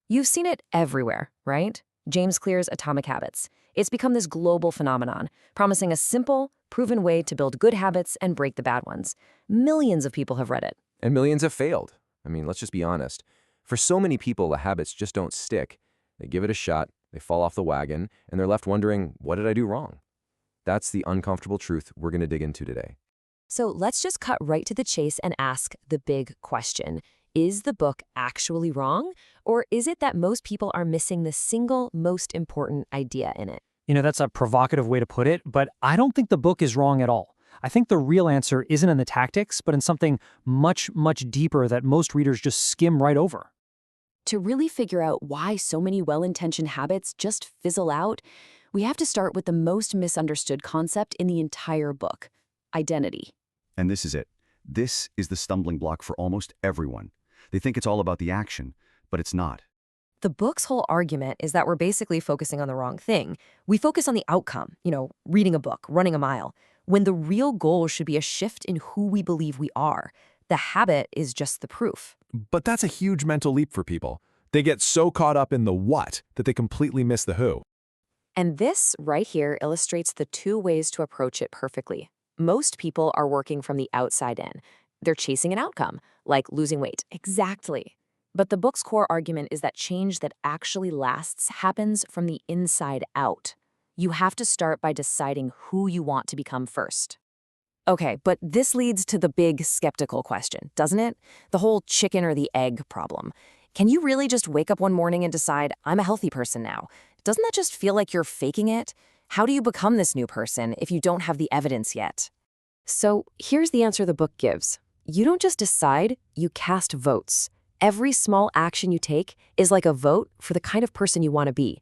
You've seen it everywhere, right? James Clear's Atomic Habits. It's become this global phenomenon, promising a simple, proven way to build good habits and break the bad ones. Millions of people have read it. And millions have failed. I mean, let's just be honest. For so many people, the habits just don't stick. They give it a shot, they fall off the wagon, and they're left wondering, what did I do wrong? That's the uncomfortable truth we're going to dig into today. So let's just cut right to the chase and ask the big question. Is the book actually wrong? Or is it that most people are missing the single most important idea in it? That's a provocative way to put it, but I don't think the book is wrong at all. I think the real answer isn't in the tactics, but in something much, much deeper that most readers just skim right over. To really figure out why so many well-intentioned habits just fizzle out, we have to start with the most misunderstood concept in the entire book: identity. And this is it. This is the stumbling block for almost everyone. They think it's all about the action, but it's not. The book's whole argument is that we're basically focusing on the wrong thing. We focus on the outcome, reading a book, running a mile, when the real goal should be a shift in who we believe we are. The habit is just the proof. But that's a huge mental leap for people. They get so caught up in the what that they completely miss the who. And this right here illustrates the two ways to approach it perfectly. Most people are working from the outside in. They're chasing an outcome, like losing weight. Exactly. But the book's core argument is that change that actually lasts happens from the inside out. You have to start by deciding who you want to become first. Okay, but this leads to the big skeptical question, doesn't it? The whole chicken or the egg problem. Can you really just wake up one morning and decide, I'm a healthy person now? Doesn't that just feel like you're faking it? How do you become this new person if you don't have the evidence yet? So here's the answer the book gives. You don't just decide, you cast votes. Every small action you take is like a vote for the kind of person you want to be.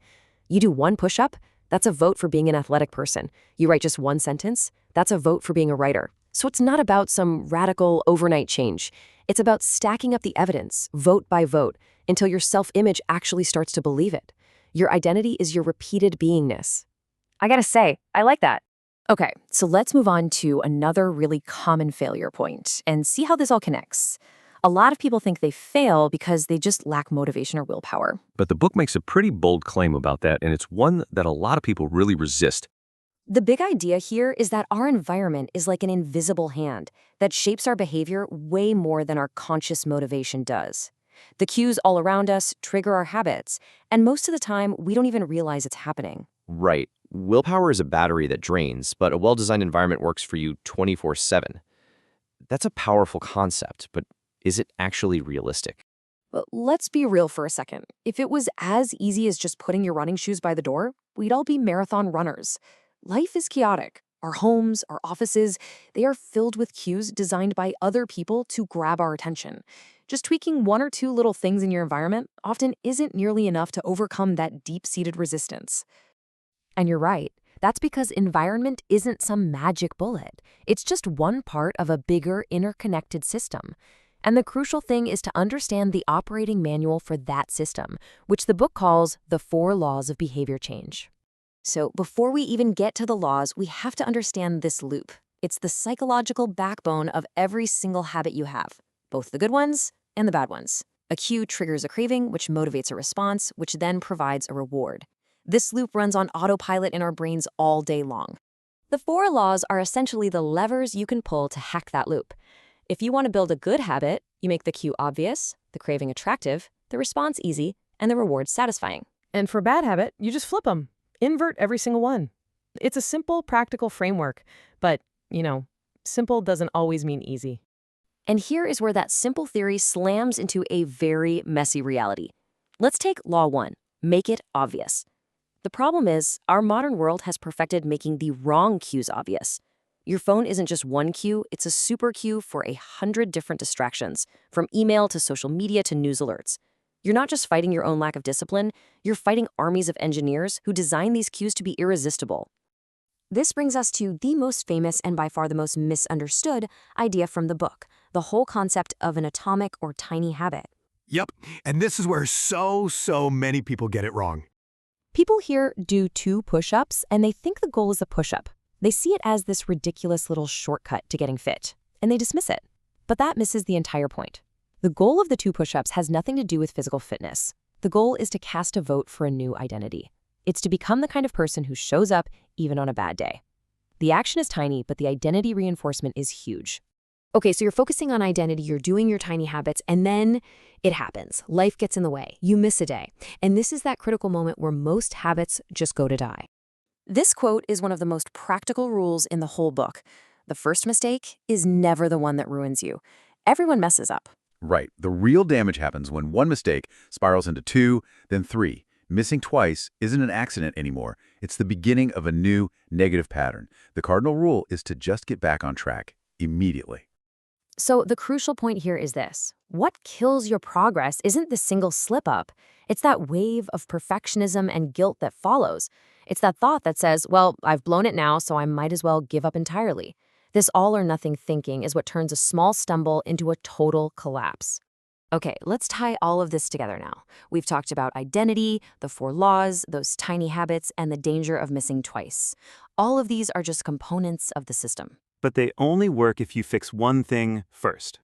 You do one push-up, that's a vote for being an athletic person. You write just one sentence, that's a vote for being a writer. So it's not about some radical overnight change. It's about stacking up the evidence, vote by vote, until your self-image actually starts to believe it. Your identity is your repeated beingness. I gotta say, I like that. Okay, so let's move on to another really common failure point and see how this all connects. A lot of people think they fail because they just lack motivation or willpower. But the book makes a pretty bold claim about that, and it's one that a lot of people really resist. The big idea here is that our environment is like an invisible hand that shapes our behavior way more than our conscious motivation does. The cues all around us trigger our habits, and most of the time, we don't even realize it's happening. Right. Willpower is a battery that drains, but a well-designed environment works for you 24/7. That's a powerful concept, but is it actually realistic? Well, let's be real for a second. If it was as easy as just putting your running shoes by the door, we'd all be marathon runners. Life is chaotic. Our homes, our offices, they are filled with cues designed by other people to grab our attention. Just tweaking one or two little things in your environment often isn't nearly enough to overcome that deep-seated resistance. And you're right. That's because environment isn't some magic bullet. It's just one part of a bigger, interconnected system. And the crucial thing is to understand the operating manual for that system, which the book calls the 4 laws of behavior change. So before we even get to the laws, we have to understand this loop. It's the psychological backbone of every single habit you have, both the good ones and the bad ones. A cue triggers a craving, which motivates a response, which then provides a reward. This loop runs on autopilot in our brains all day long. The 4 laws are essentially the levers you can pull to hack that loop. If you want to build a good habit, you make the cue obvious, the craving attractive, the response easy, and the reward satisfying. And for a bad habit, you just flip them. Invert every single one. It's a simple, practical framework, but, simple doesn't always mean easy. And here is where that simple theory slams into a very messy reality. Let's take Law 1, make it obvious. The problem is, our modern world has perfected making the wrong cues obvious. Your phone isn't just one cue, it's a super cue for 100 different distractions, from email to social media to news alerts. You're not just fighting your own lack of discipline, you're fighting armies of engineers who design these cues to be irresistible. This brings us to the most famous and by far the most misunderstood idea from the book, the whole concept of an atomic or tiny habit. Yep, and this is where so many people get it wrong. People here do 2 push-ups and they think the goal is a push-up. They see it as this ridiculous little shortcut to getting fit, and they dismiss it. But that misses the entire point. The goal of the 2 push-ups has nothing to do with physical fitness. The goal is to cast a vote for a new identity. It's to become the kind of person who shows up even on a bad day. The action is tiny, but the identity reinforcement is huge. Okay, so you're focusing on identity, you're doing your tiny habits, and then it happens. Life gets in the way. You miss a day. And this is that critical moment where most habits just go to die. This quote is one of the most practical rules in the whole book. The first mistake is never the one that ruins you. Everyone messes up. Right. The real damage happens when one mistake spirals into 2, then 3. Missing twice isn't an accident anymore. It's the beginning of a new negative pattern. The cardinal rule is to just get back on track immediately. So the crucial point here is this. What kills your progress isn't the single slip-up. It's that wave of perfectionism and guilt that follows. It's that thought that says, well, I've blown it now, so I might as well give up entirely. This all-or-nothing thinking is what turns a small stumble into a total collapse. Okay, let's tie all of this together now. We've talked about identity, the 4 laws, those tiny habits, and the danger of missing twice. All of these are just components of the system. But they only work if you fix one thing first.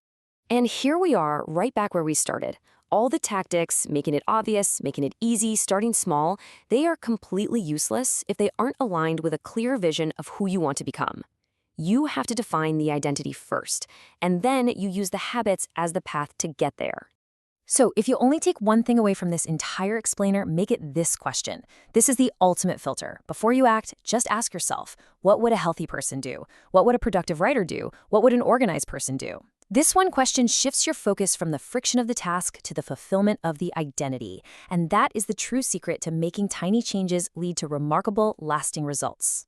And here we are, right back where we started. All the tactics, making it obvious, making it easy, starting small, they are completely useless if they aren't aligned with a clear vision of who you want to become. You have to define the identity first, and then you use the habits as the path to get there. So if you only take one thing away from this entire explainer, make it this question. This is the ultimate filter. Before you act, just ask yourself, what would a healthy person do? What would a productive writer do? What would an organized person do? This one question shifts your focus from the friction of the task to the fulfillment of the identity. And that is the true secret to making tiny changes lead to remarkable, lasting results.